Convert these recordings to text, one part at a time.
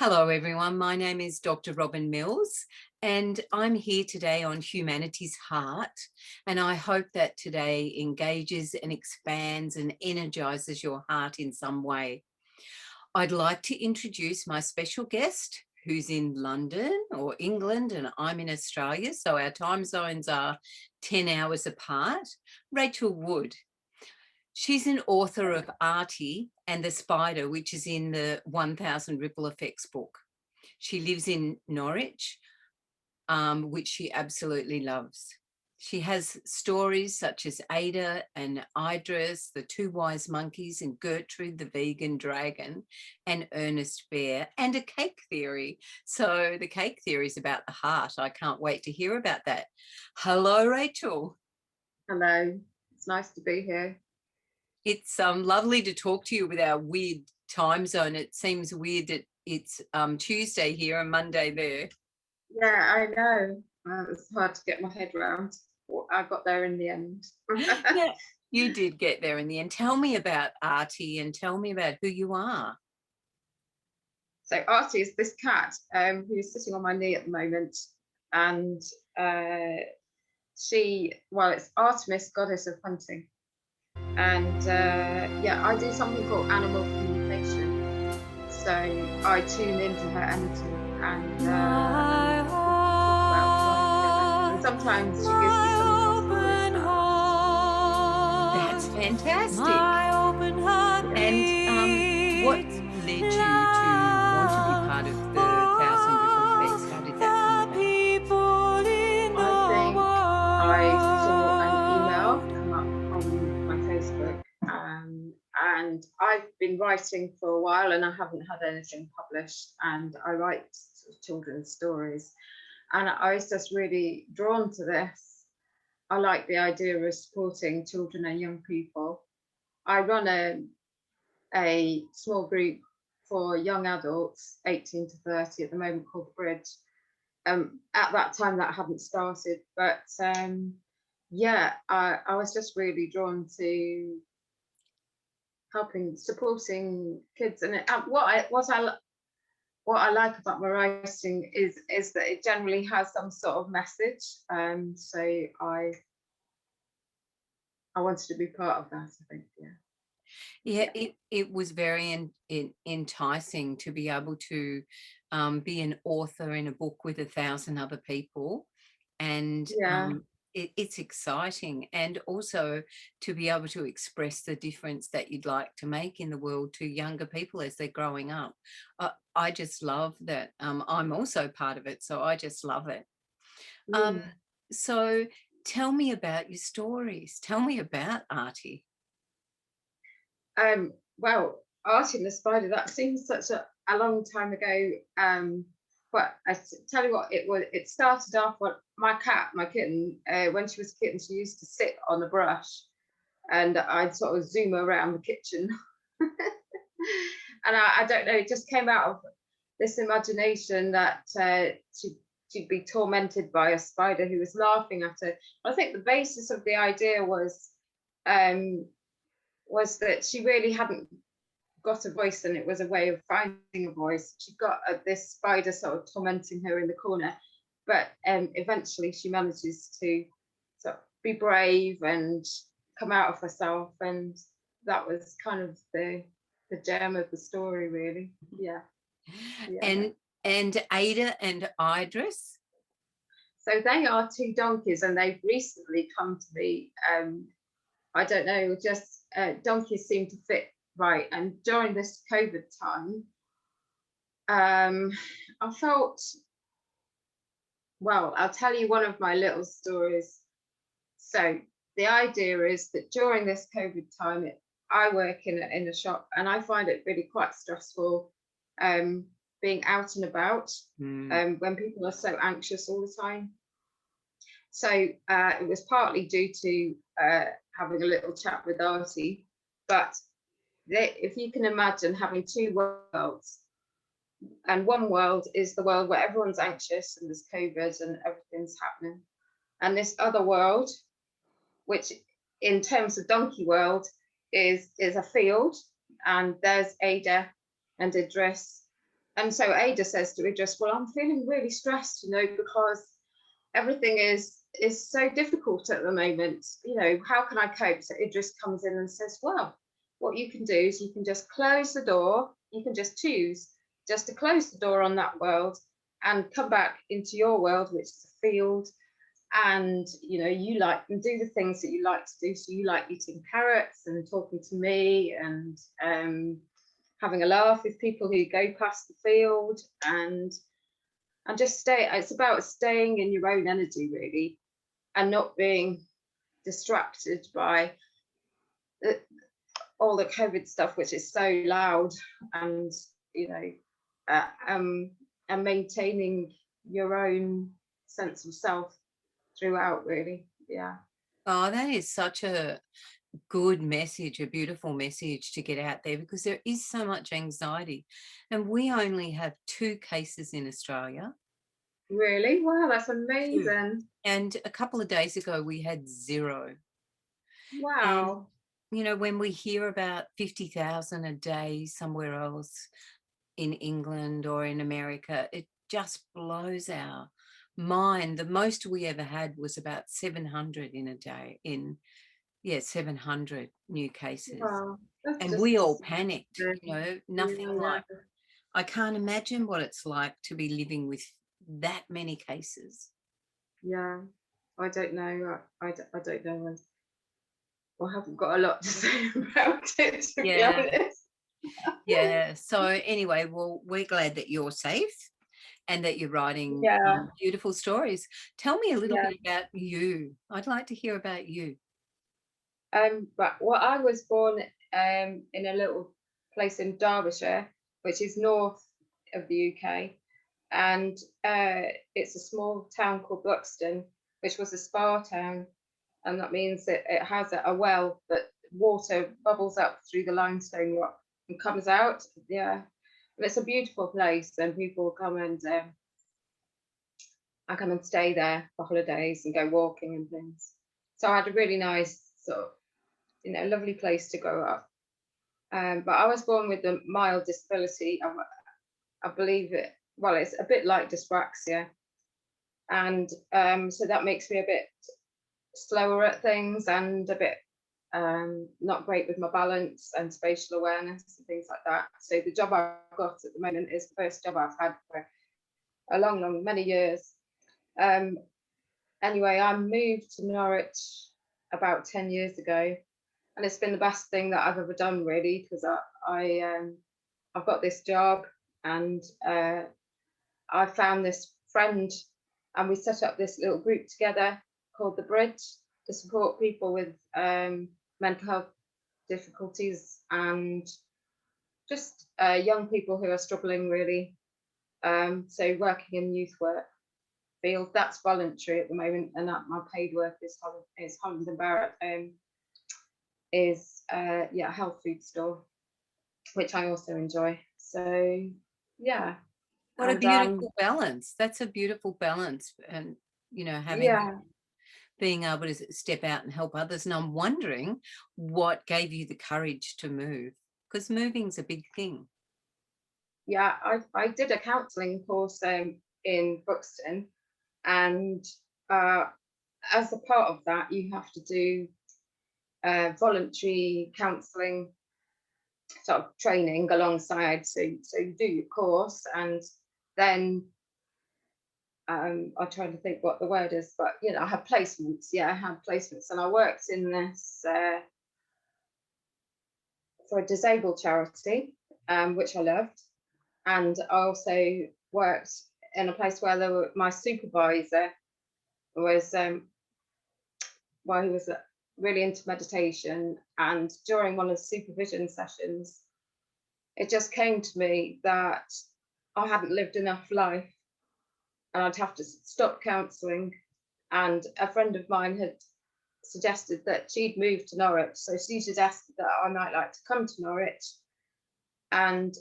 Hello everyone, my name is Dr. Robyn Mills and I'm here today on Humanity's Heart, and I hope that today engages and expands and energizes your heart in some way. I'd like to introduce my special guest who's in London or England and I'm in Australia, so our time zones are 10 hours apart. Rachel Wood. She's an author of Arty and the Spider, which is in the 1000 Ripple Effects book. She lives in Norwich, which she absolutely loves. She has stories such as Ada and Idris, the two wise monkeys, and Gertrude, the vegan dragon, and Ernest bear, and a cake theory. So the cake theory is about the heart. I can't wait to hear about that. Hello, Rachel. Hello, it's nice to be here. It's lovely to talk to you with our weird time zone. It seems weird that it's Tuesday here and Monday there. Yeah, I know. It's hard to get my head around. I got there in the end. Yeah, you did get there in the end. Tell me about Arty and tell me about who you are. So Arty is this cat who's sitting on my knee at the moment, and it's Artemis, goddess of hunting. And I do something called animal communication. So I tune into her energy and sometimes she gives me some stories. That's fantastic. And what led you to want to be part of the 1000 Ripple Effects? How did that come about? I think I saw an email come up on my Facebook, and I've been writing for a while and I haven't had anything published, and I write sort of children's stories, and I was just really drawn to this. I like the idea of supporting children and young people. I run a small group for young adults, 18 to 30 at the moment, called The Bridge. At that time that hadn't started, but I was just really drawn to supporting kids, and what I like about my writing is that it generally has some sort of message. So I wanted to be part of that, I think. Yeah, it was very enticing to be able to be an author in a book with 1,000 other people, and it's exciting, and also to be able to express the difference that you'd like to make in the world to younger people as they're growing up. I just love that. I'm also part of it, so I just love it. So tell me about your stories. Tell me about Arty. Well, Arty and the Spider, that seems such a long time ago. But I tell you what, it started off with my kitten, when she was a kitten, she used to sit on a brush and I'd sort of zoom around the kitchen. And I don't know, it just came out of this imagination that she'd be tormented by a spider who was laughing at her. I think the basis of the idea was that she really hadn't got a voice, and it was a way of finding a voice. She got this spider sort of tormenting her in the corner, but eventually she manages to sort of be brave and come out of herself, and that was kind of the gem of the story, really. Yeah. And Ada and Idris? So they are two donkeys, and they've recently come to me. I don't know, just donkeys seem to fit right. And during this COVID time, I felt, well, I'll tell you one of my little stories. So the idea is that during this COVID time, I work in a shop, and I find it really quite stressful being out and about when people are so anxious all the time. So it was partly due to having a little chat with Arty, but if you can imagine having two worlds, and one world is the world where everyone's anxious and there's COVID and everything's happening, and this other world, which in terms of donkey world is a field, and there's Ada and Idris And so Ada says to Idris, well, I'm feeling really stressed, because everything is so difficult at the moment. How can I cope? So Idris comes in and says, well, what you can do is you can just close the door. You can just choose just to close the door on that world and come back into your world, which is a field. And you like and do the things that you like to do. So you like eating carrots and talking to me and having a laugh with people who go past the field, and just stay. It's about staying in your own energy, really, and not being distracted by the, all the COVID stuff, which is so loud, and uh, um, and maintaining your own sense of self throughout, really. Yeah. Oh, that is such a good message, a beautiful message to get out there, because there is so much anxiety. And we only have 2 cases in Australia. Really? Wow, that's 2. amazing. And a couple of days ago, we had 0. And, Wow. when we hear about 50,000 a day somewhere else in England or in America, it just blows our mind. The most we ever had was about 700 in a day, 700 new cases. Wow. That's And we all just panicked, nothing yeah. like, I can't imagine what it's like to be living with that many cases. Yeah. I don't know. I don't know. I haven't got a lot to say about it, to be Yeah, honest. yeah. So anyway, well, we're glad that you're safe and that you're writing Yeah. beautiful stories. Tell me a little Yeah. bit about you. I'd like to hear about you. But I was born in a little place in Derbyshire, which is north of the UK, and it's a small town called Buxton, which was a spa town, and that means that it has a well that water bubbles up through the limestone rock and comes out. Yeah, and it's a beautiful place, and people come and I come and stay there for holidays and go walking and things. So I had a really nice sort of lovely place to grow up. But I was born with a mild disability. I believe it. Well, it's a bit like dyspraxia, and so that makes me a bit slower at things and a bit not great with my balance and spatial awareness and things like that. So the job I've got at the moment is the first job I've had for a long, many years. Anyway, I moved to Norwich about 10 years ago, and it's been the best thing that I've ever done, really, because I've got this job, and I found this friend, and we set up this little group together called the Bridge to support people with mental health difficulties and just young people who are struggling, really. So working in youth work field, that's voluntary at the moment, and that my paid work is Holland and Barrett is a health food store, which I also enjoy. So yeah, What a and beautiful balance. That's a beautiful balance. And, having yeah, being able to step out and help others. And I'm wondering what gave you the courage to move, because moving's a big thing. yeah. I did a counselling course in Buxton, and as a part of that, you have to do voluntary counselling sort of training alongside. So you do your course, and then I'm trying to think what the word is, but I had placements. Yeah, I had placements, and I worked in this for a disabled charity, which I loved, and I also worked in a place where my supervisor was he was really into meditation, and during one of the supervision sessions, it just came to me that I hadn't lived enough life, and I'd have to stop counselling. And a friend of mine had suggested that she'd moved to Norwich, so she suggested that I might like to come to Norwich and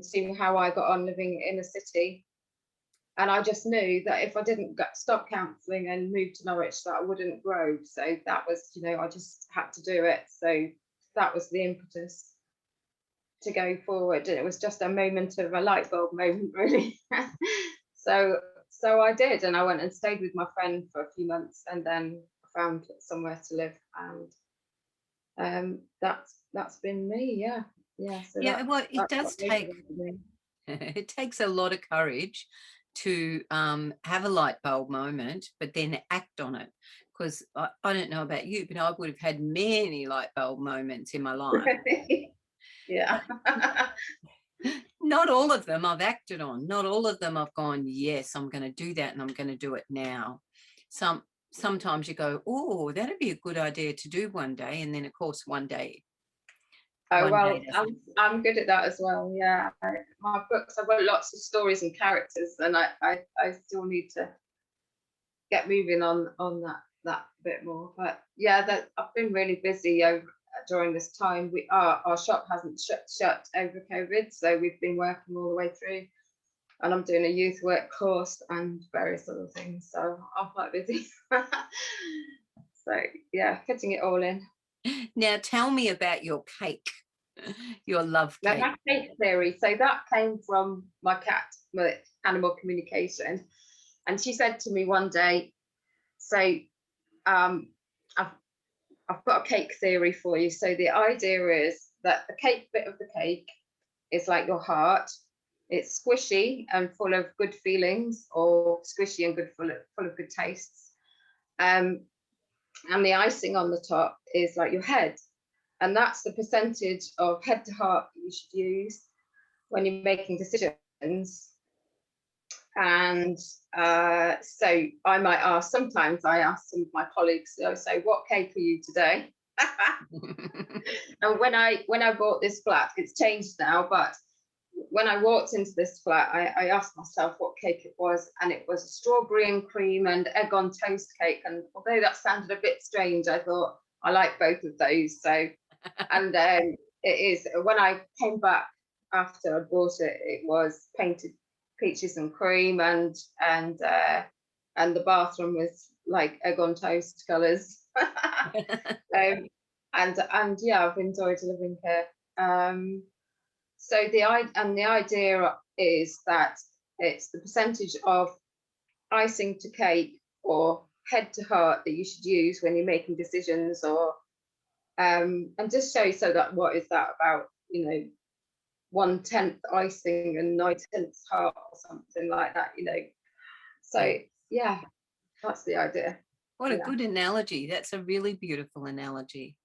see how I got on living in a city. And I just knew that if I didn't stop counselling and move to Norwich, that I wouldn't grow. So that was, I just had to do it. So that was the impetus. to go forward. And it was just a moment of a light bulb moment, really. so so I did, and I went and stayed with my friend for a few months, and then found somewhere to live, and that's been me. Yeah, yeah. So Yeah, well, it that's does what take motivated me. it takes a lot of courage to have a light bulb moment, but then act on it. Because I don't know about you, but I would have had many light bulb moments in my life. Yeah. Not all of them I've acted on. Not all of them I've gone, yes, I'm going to do that and I'm going to do it now. Sometimes you go, oh, that'd be a good idea to do one day, and then of course one day Oh well, doesn't. I'm good at that as well. Yeah, my books, I've got lots of stories and characters, and I still need to get moving on that bit more. But yeah, that I've been really busy over during this time. Our shop hasn't shut over COVID, so we've been working all the way through, and I'm doing a youth work course and various other things. So I'm quite busy. So yeah, fitting it all in. Now tell me about your cake, your love Now cake. my cake theory, so that came from my cat, my animal communication, and she said to me one day, so um, I've I've got a cake theory for you. So the idea is that the cake bit of the cake is like your heart. It's squishy and full of good feelings, or squishy and good full of good tastes. Um, and the icing on the top is like your head, and that's the percentage of head to heart that you should use when you're making decisions. And so I might ask, sometimes I ask some of my colleagues, I say, what cake are you today? And when I bought this flat, it's changed now, but when I walked into this flat, I asked myself what cake it was, and it was a strawberry and cream and egg on toast cake. And although that sounded a bit strange, I thought I like both of those. So, and it is, when I came back after I bought it, it was painted peaches and cream, and the bathroom was like egg on toast colours. And yeah, I've enjoyed living here. So the idea is that it's the percentage of icing to cake or head to heart that you should use when you're making decisions, or and just show, so that what is that about, 1/10 icing and 9/10 heart or something like that, So yeah, that's the idea. What a Yeah. good analogy. That's a really beautiful analogy.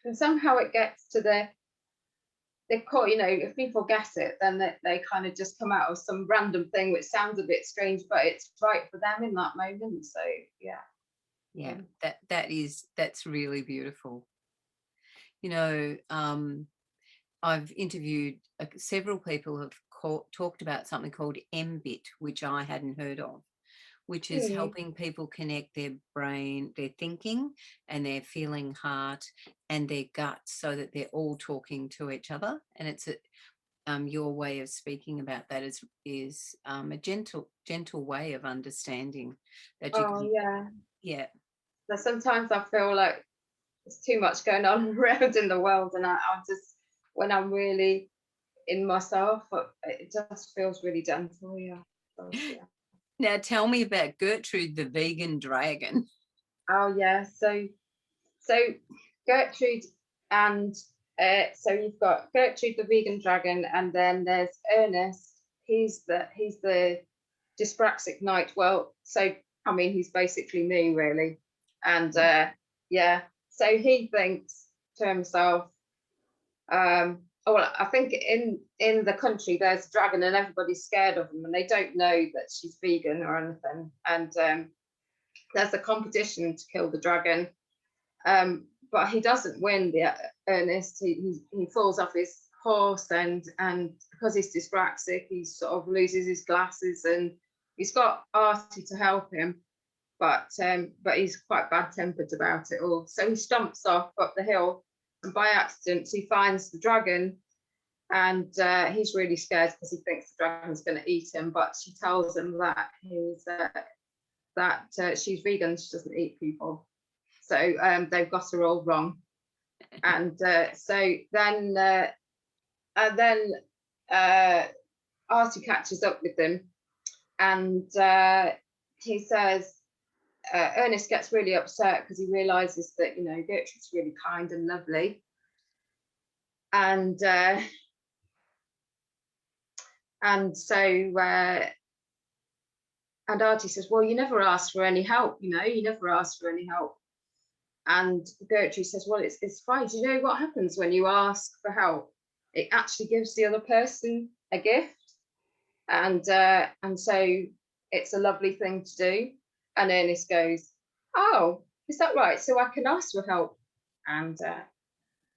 And somehow it gets to they call, if people get it, then they kind of just come out of some random thing which sounds a bit strange, but it's right for them in that moment. So yeah. Yeah, that's really beautiful. I've interviewed several people have talked about something called MBIT, which I hadn't heard of, which is helping people connect their brain, their thinking and their feeling heart and their gut, so that they're all talking to each other. And it's your way of speaking about that is a gentle way of understanding that you Oh can. yeah. Yeah. So sometimes I feel like there's too much going on around in the world, and I just, when I'm really in myself, it just feels really gentle. Yeah. So, yeah. Now tell me about Gertrude the vegan dragon. Oh yeah. So Gertrude, and so you've got Gertrude the vegan dragon, and then there's Ernest. He's the dyspraxic knight. Well, so I mean, he's basically me, really. And yeah, so he thinks to himself, oh, well, I think in the country there's a dragon and everybody's scared of him, and they don't know that she's vegan or anything. And there's a competition to kill the dragon, but he doesn't win. The Ernest, he falls off his horse, and because he's dyspraxic, he sort of loses his glasses, and he's got Arty to help him, but he's quite bad tempered about it all. So he stomps off up the hill, and by accident he finds the dragon, and he's really scared because he thinks the dragon's going to eat him. But she tells him that she's vegan, she doesn't eat people. So they've got her all wrong. And so then And then Arty catches up with them, and he says, Ernest gets really upset because he realizes that, you know, Gertrude's really kind and lovely. And so and Arty says, well, you never asked for any help, you know, you never asked for any help. And Gertrude says, well, it's fine. Do you know what happens when you ask for help? It actually gives the other person a gift. And so it's a lovely thing to do. And Ernest goes, oh, is that right? So I can ask for help? And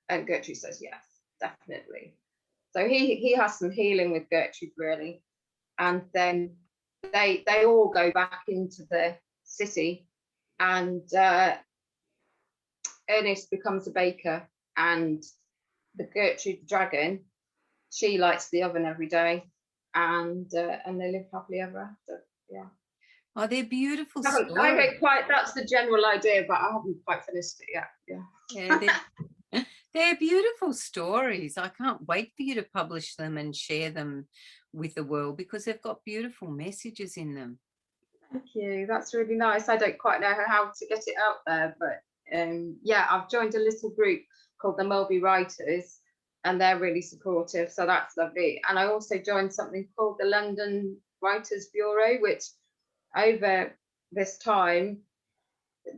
Gertrude says, yes, definitely. So he has some healing with Gertrude, really. And then they all go back into the city, and Ernest becomes a baker, and the Gertrude dragon, she lights the oven every day, and they live happily ever after. Yeah. Oh, they're beautiful I stories. haven't quite, that's the general idea, but I haven't quite finished it yet. Yeah. Yeah, they're beautiful stories. I can't wait for you to publish them and share them with the world, because they've got beautiful messages in them. Thank you. That's really nice. I don't quite know how to get it out there, but yeah, I've joined a little group called the Mulby Writers, and they're really supportive. So that's lovely. And I also joined something called the London Writers Bureau, which over this time,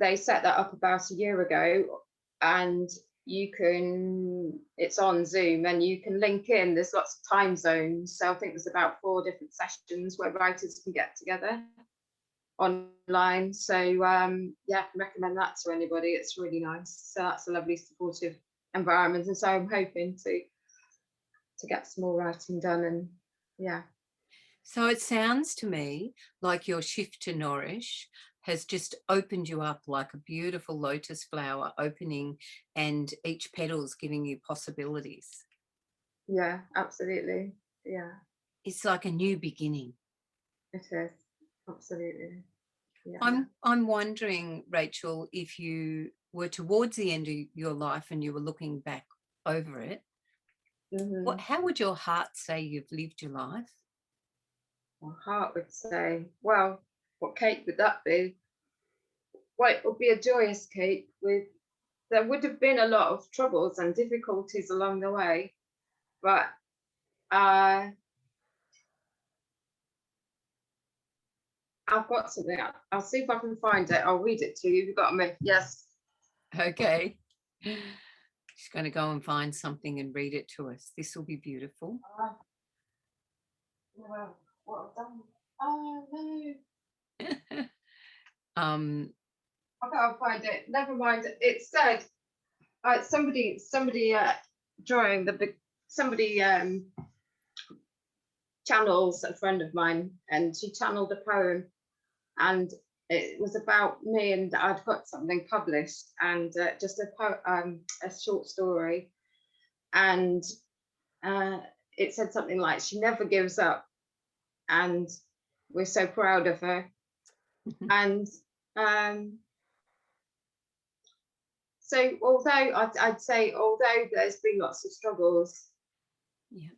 they set that up about a year ago, and it's on Zoom and you can link in. There's lots of time zones. So I think there's about 4 different sessions where writers can get together online. So yeah, I can recommend that to anybody. It's really nice. So that's a lovely supportive environment. And so I'm hoping to get some more writing done. And yeah. So it sounds to me like your shift to Norwich has just opened you up like a beautiful lotus flower opening, and each petal's giving you possibilities. Yeah, absolutely. Yeah. It's like a new beginning. It is. Absolutely. Yeah. I'm wondering, Rachel, if you were towards the end of your life and you were looking back over it, how would your heart say you've lived your life? My heart would say, well, what cake would that be? Well, it would be a joyous cake. There would have been a lot of troubles and difficulties along the way, but I've got something. I'll see if I can find it. I'll read it to you. You've got a minute. Yes. Okay. She's going to go and find something and read it to us. This will be beautiful. Well, what I've done. Oh no. I can't find it. Never mind. It said somebody drawing somebody channels a friend of mine, and she channeled a poem, and it was about me, and I'd got something published, and just a short story, and it said something like, she never gives up, and we're so proud of her. And so although I'd say, although there's been lots of struggles, yeah,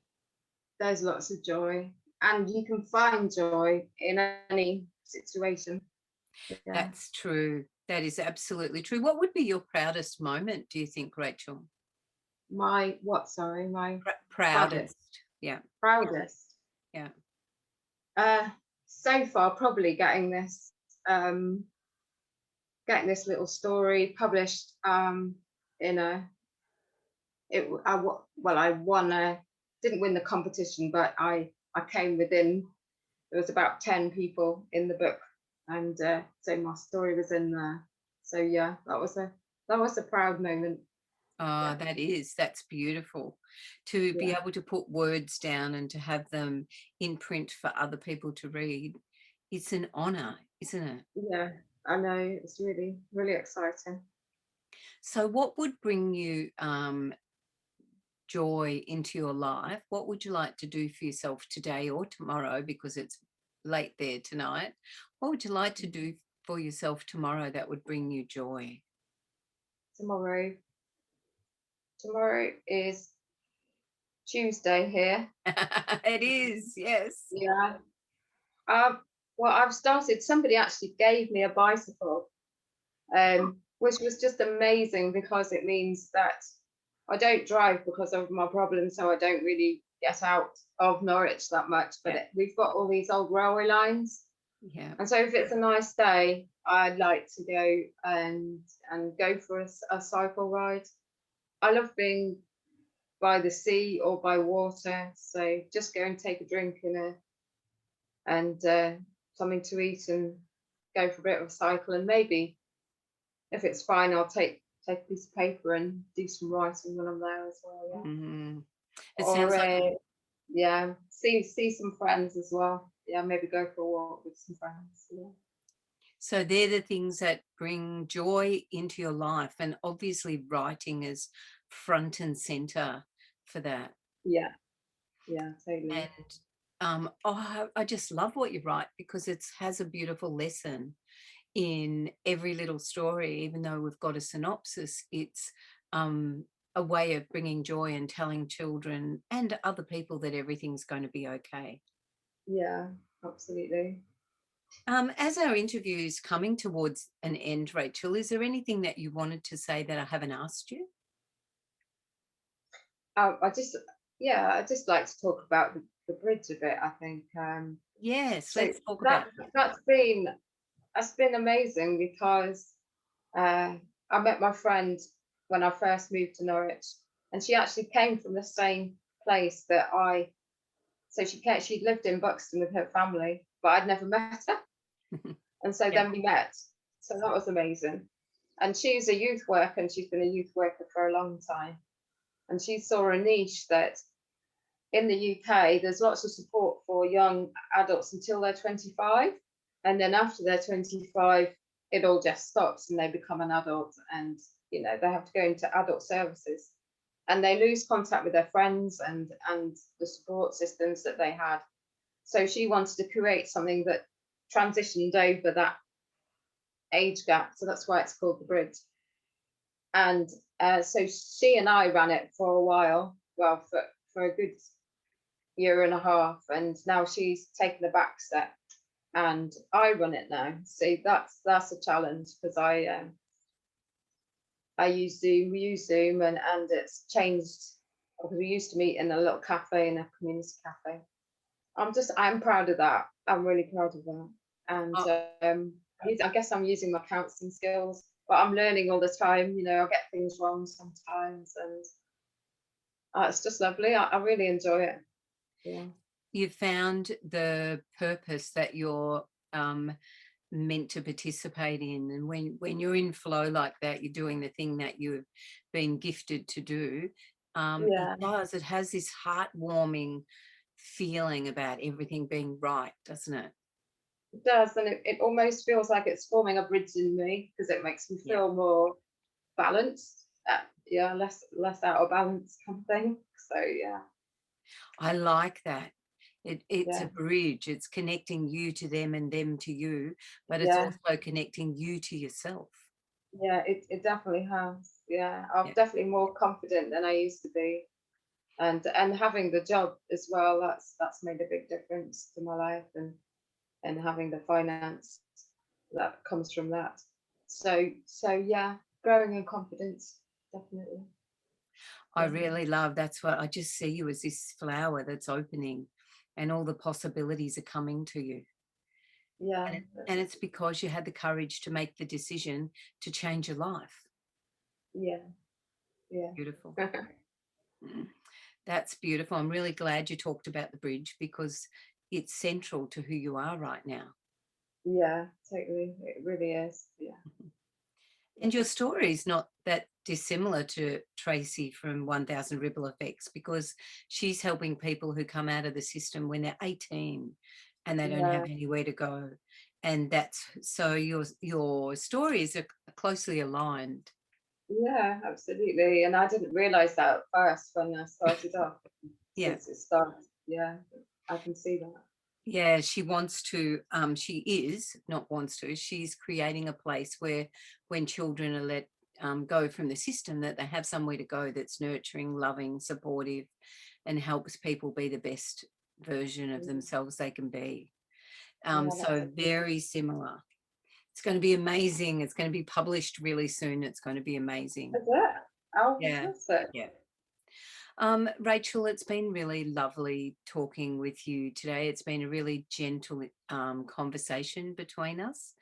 there's lots of joy, and you can find joy in any situation. Yeah. That's true. That is absolutely true. What would be your proudest moment, do you think, Rachel? My what? Sorry, my proudest. Yeah. Proudest. Yeah. So far, probably getting this little story published in a. I won didn't win the competition, but I came within. There was about 10 people in the book, and so my story was in there. So yeah, that was a proud moment. Oh, yeah. That's beautiful to be able to put words down and to have them in print for other people to read. It's an honor, isn't it? Yeah, I know. It's really, really exciting. So what would bring you joy into your life? What would you like to do for yourself today or tomorrow, because it's late there tonight? What would you like to do for yourself tomorrow that would bring you joy? Tomorrow is Tuesday here. It is, yes. Yeah. Um, well, I've started. Somebody actually gave me a bicycle, which was just amazing because it means that I don't drive because of my problem, so I don't really get out of Norwich that much. But Yeah, we've got all these old railway lines, yeah. and so if it's a nice day, I'd like to go and go for a cycle ride. I love being by the sea or by water, so just go and take a drink and something to eat and go for a bit of a cycle, and maybe if it's fine, I'll take a piece of paper and do some writing when I'm there as well. Yeah. Mhm. It Or sounds like yeah, see some friends as well. Yeah, maybe go for a walk with some friends. Yeah. so they're the things that bring joy into your life, and obviously writing is front and center for that. Yeah. Yeah. Totally. And oh, I just love what you write because it has a beautiful lesson in every little story. Even though we've got a synopsis, it's um, a way of bringing joy and telling children and other people that everything's going to be okay. Yeah. Absolutely. As our interview is coming towards an end, Rachel, is there anything that you wanted to say that I haven't asked you? I just yeah, I just like to talk about the bridge a bit. I think Yes, so. let's talk That about that. that's been amazing because I met my friend when I first moved to Norwich, and she actually came from the same place that I. So she'd lived in Buxton with her family, but I'd never met her, and so Yeah. then we met. So that was amazing. And she's a youth worker, and she's been a youth worker for a long time. And she saw a niche that in the UK there's lots of support for young adults until they're 25, and then after they're 25 it all just stops and they become an adult, and they have to go into adult services and they lose contact with their friends and the support systems that they had. So she wanted to create something that transitioned over that age gap, so that's why it's called the bridge. And so she and I ran it for a while, well, for a good year and a half, and now she's taken the back step and I run it now. See, that's a challenge because I use Zoom, we use Zoom, and it's changed because we used to meet in a little cafe, in a community cafe. I'm proud of that. I'm really proud of that. And Oh, I guess I'm using my counselling skills, but I'm learning all the time. I get things wrong sometimes, and it's just lovely. I really enjoy it. Yeah. you found the purpose that you're meant to participate in, and when you're in flow like that, you're doing the thing that you've been gifted to do. Yeah, It has this heartwarming feeling about everything being right, doesn't it? it does, and it almost feels like it's forming a bridge in me because it makes me Yeah, feel more balanced. Yeah, less out of balance kind of thing. So yeah, I like that. It's a yeah, bridge. It's connecting you to them and them to you, but it's yeah, also connecting you to yourself. yeah. It definitely has. Yeah, Yeah. I'm definitely more confident than I used to be, and having the job as well. That's made a big difference to my life, and having the finance that comes from that. So yeah, growing in confidence, definitely. I Yeah, really love that's what I just see you as this flower that's opening and all the possibilities are coming to you. yeah, And it's because you had the courage to make the decision to change your life. yeah, yeah. Beautiful. Mm. That's beautiful. I'm really glad you talked about the bridge because it's central to who you are right now. Yeah, totally. It really is. Yeah. And your story is not that dissimilar to Tracy from 1000 Ripple Effects because she's helping people who come out of the system when they're 18 and they don't have Yeah, anywhere to go. And that's so your stories are closely aligned. yeah, absolutely. And I didn't realize that at first when I started off, Yeah. since it started. Yeah, I can see that. Yeah, she wants to, she is, not wants to, she's creating a place where when children are let go from the system, that they have somewhere to go that's nurturing, loving, supportive, and helps people be the best version of themselves they can be. Yeah, So very similar. It's going to be amazing. It's going to be published really soon. It's going to be amazing. is it? Oh, Yeah. fantastic. Yeah. Rachel, it's been really lovely talking with you today. It's been a really gentle conversation between us.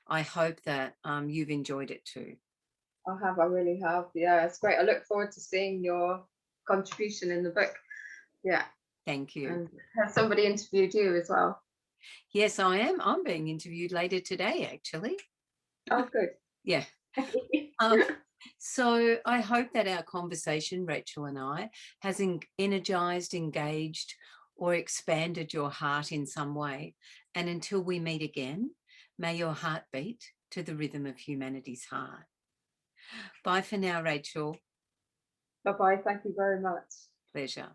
I hope that you've enjoyed it too. I really have. Yeah, it's great. I look forward to seeing your contribution in the book. Yeah. Thank you. And has somebody interviewed you as well? Yes, I am. I'm being interviewed later today, actually. Oh, good. Yeah. So I hope that our conversation, Rachel and I, has energized, engaged, or expanded your heart in some way. And until we meet again, may your heart beat to the rhythm of humanity's heart. Bye for now, Rachel. Bye-bye. Thank you very much. Pleasure.